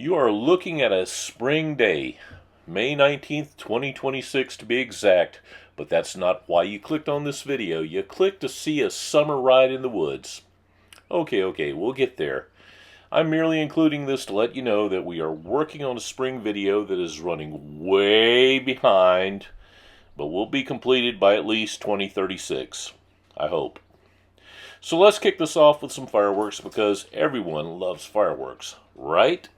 You are looking at a spring day, May 19th, 2026 to be exact, but that's not why you clicked on this video. You clicked to see a summer ride in the woods. Okay, we'll get there. I'm merely including this to let you know that we are working on a spring video that is running way behind, but will be completed by at least 2036. I hope. So let's kick this off with some fireworks because everyone loves fireworks, right?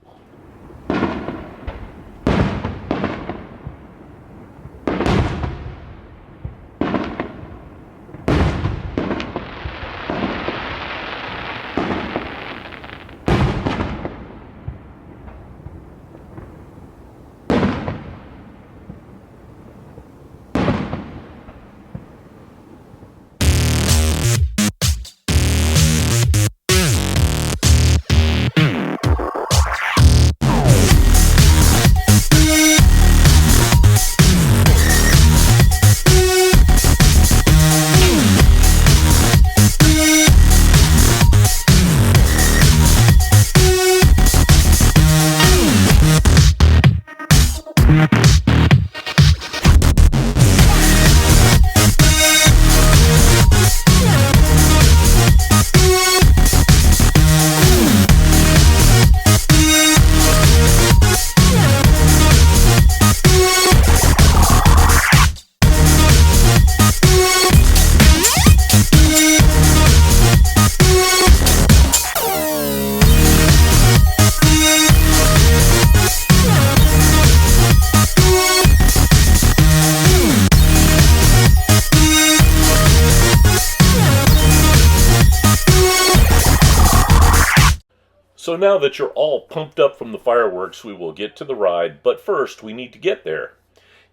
So now that you're all pumped up from the fireworks, we will get to the ride, but first we need to get there.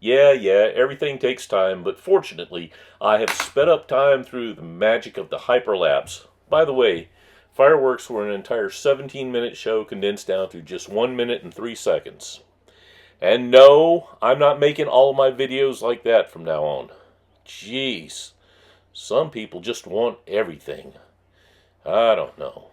Yeah, everything takes time, but fortunately I have sped up time through the magic of the hyperlapse. By the way, fireworks were an entire 17-minute show condensed down to just 1 minute and 3 seconds. And no, I'm not making all of my videos like that from now on. Jeez, some people just want everything. I don't know.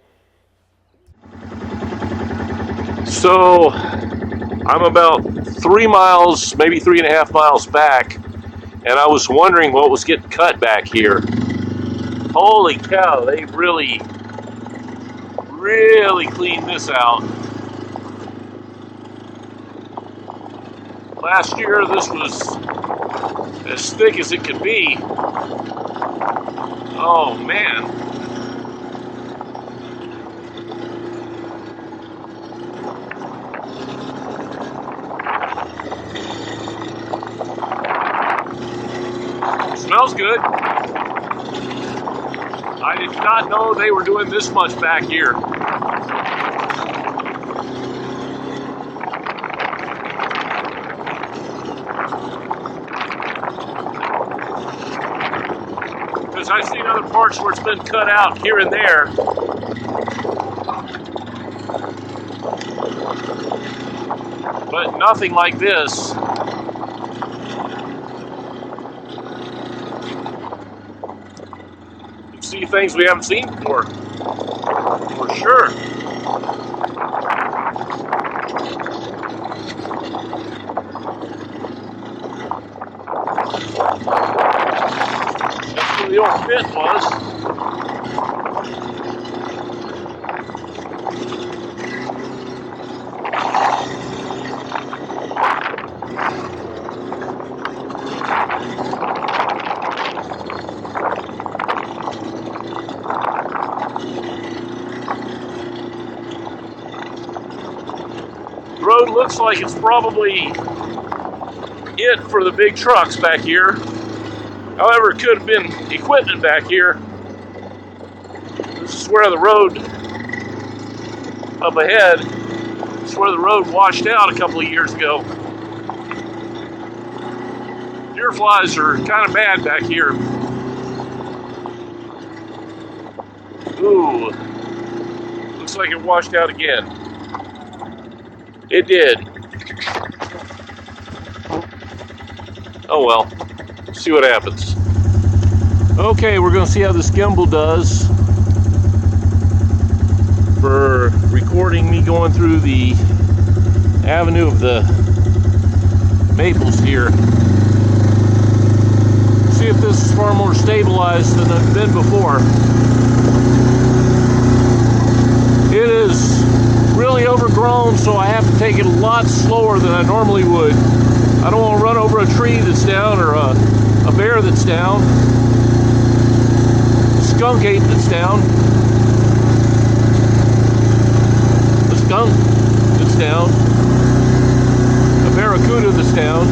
So, I'm about 3 miles, maybe 3.5 miles back, and I was wondering what was getting cut back here. Holy cow, they really cleaned this out. Last year, this was as thick as it could be. Oh, man. Smells good. I did not know they were doing this much back here. Because I've seen other parts where it's been cut out here and there. But nothing like this. See things we haven't seen before, for sure. That's where the old pit was. The road looks like it's probably it for the big trucks back here. However, it could have been equipment back here. This is where the road up ahead, this is where the road washed out a couple of years ago. Deer flies are kind of bad back here. Ooh, looks like it washed out again. It did. Oh well, see what happens. Okay, we're going to see how this gimbal does for recording me going through the avenue of the maples here. See if this is far more stabilized than it's been before. It is really overgrown, so I have to take it a lot slower than I normally would. I don't want to run over a tree that's down, or a bear that's down, a skunk ape that's down, a skunk that's down, a barracuda that's down.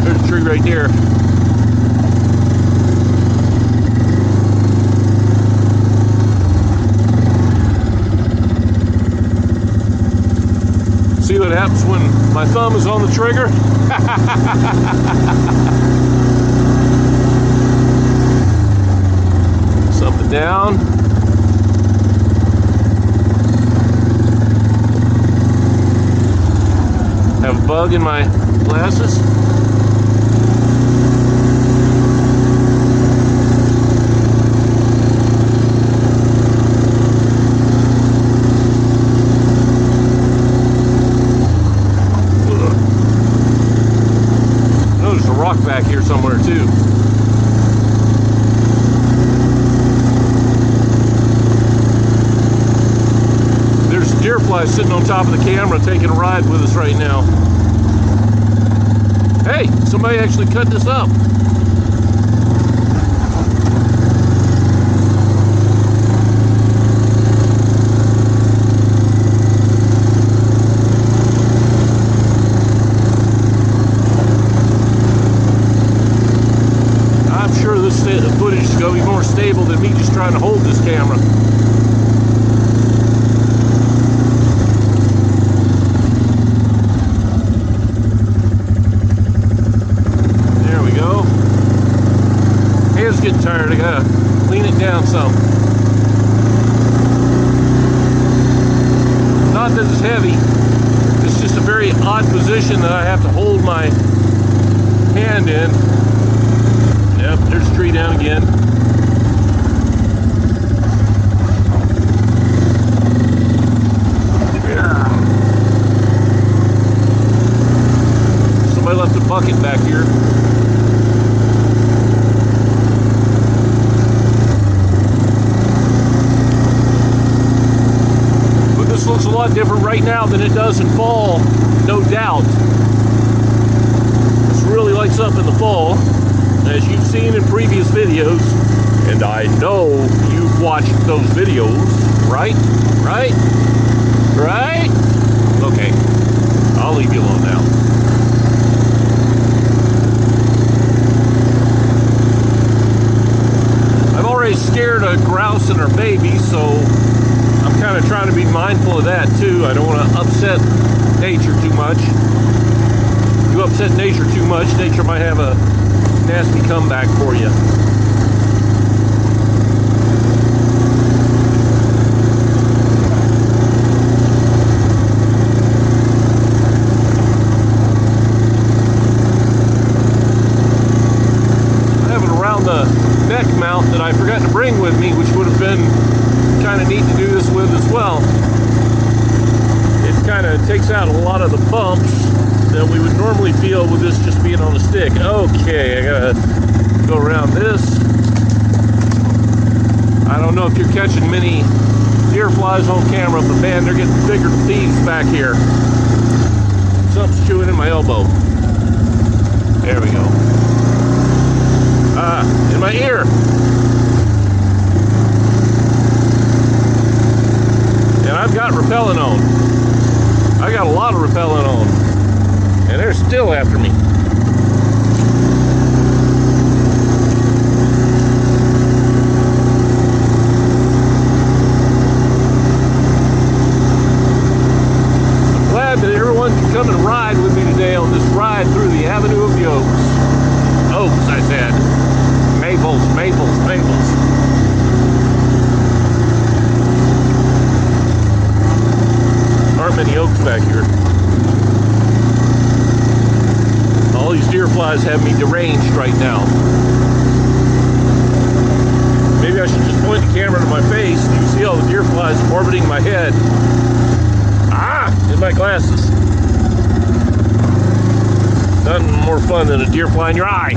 There's a tree right there. See what happens when my thumb is on the trigger? Something down. Have a bug in my glasses. Back here somewhere too. There's deer flies sitting on top of the camera taking a ride with us right now. Hey, somebody actually cut this up. The footage is going to be more stable than me just trying to hold this camera. There we go. Hand's getting tired. I gotta lean it down some. Not that it's heavy. It's just a very odd position that I have to hold my hand in. Yep, there's a tree down again. Yeah. Somebody left a bucket back here. But this looks a lot different right now than it does in fall, no doubt. This really lights up in the fall. As you've seen in previous videos, and I know you've watched those videos, right? Right? Right? Okay, I'll leave you alone now. I've already scared a grouse and her baby, so I'm kind of trying to be mindful of that too. I don't want to upset nature too much. If you upset nature too much, nature might have a nasty comeback for you. I have it around the neck mount that I forgot to bring with me, which would have been kind of neat to do this with as well. It kind of takes out a lot of the bumps that we would normally feel with this just being on a stick. Okay, I gotta go around this. I don't know if you're catching many deer flies on camera, but man, they're getting bigger thieves back here. Something's chewing in my elbow. There we go. In my ear. And I've got repellent on. I got a lot of repellent on. And they're still after me. I'm glad that everyone can come and ride with me today on this ride through the Avenue of the Oaks. Oaks, I said. Maples, maples, maples. Aren't many oaks back here. All these deer flies have me deranged right now. Maybe I should just point the camera to my face. You see all the deer flies orbiting my head. Ah, Where's my glasses? Nothing more fun than a deer fly in your eye.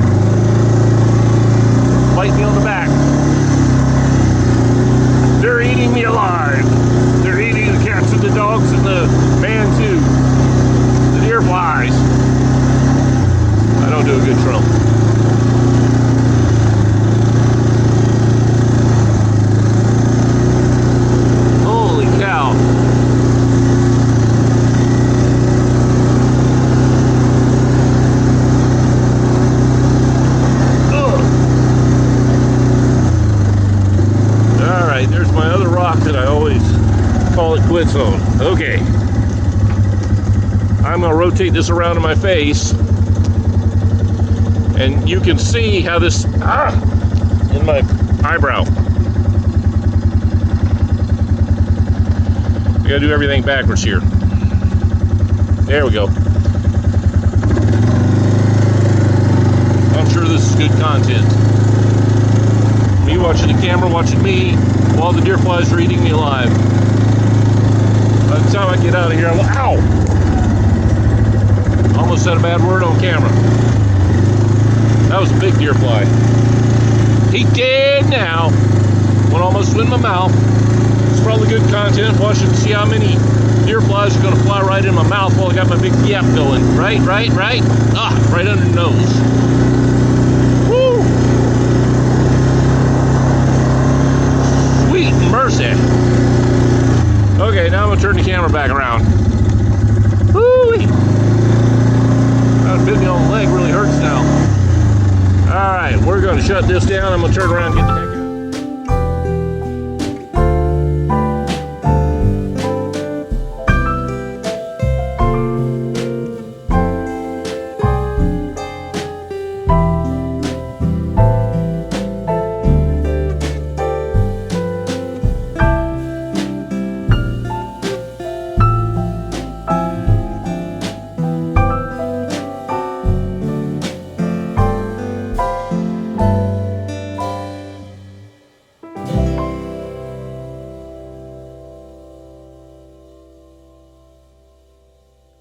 Bite me on the back. They're eating me alive. They're eating the cats and the dogs and the man too. The deer flies. I don't do a good Trump. Holy cow. Alright, there's my other rock that I always call it quits on. Okay. I'm going to rotate this around in my face. And you can see how this, in my eyebrow. I gotta do everything backwards here. There we go. I'm sure this is good content. Me watching the camera, watching me, while the deer flies are eating me alive. By the time I get out of here, I'm like, ow! Almost said a bad word on camera. That was a big deer fly. He dead now. One almost went in my mouth. It's probably good content. Watching to see how many deer flies are going to fly right in my mouth while I got my big yap going. Right? Right under the nose. Woo! Sweet mercy. Okay, now I'm going to turn the camera back around. Woo-wee! That bit me on the leg really hurts now. Alright, we're going to shut this down. I'm going to turn around and get the heck out.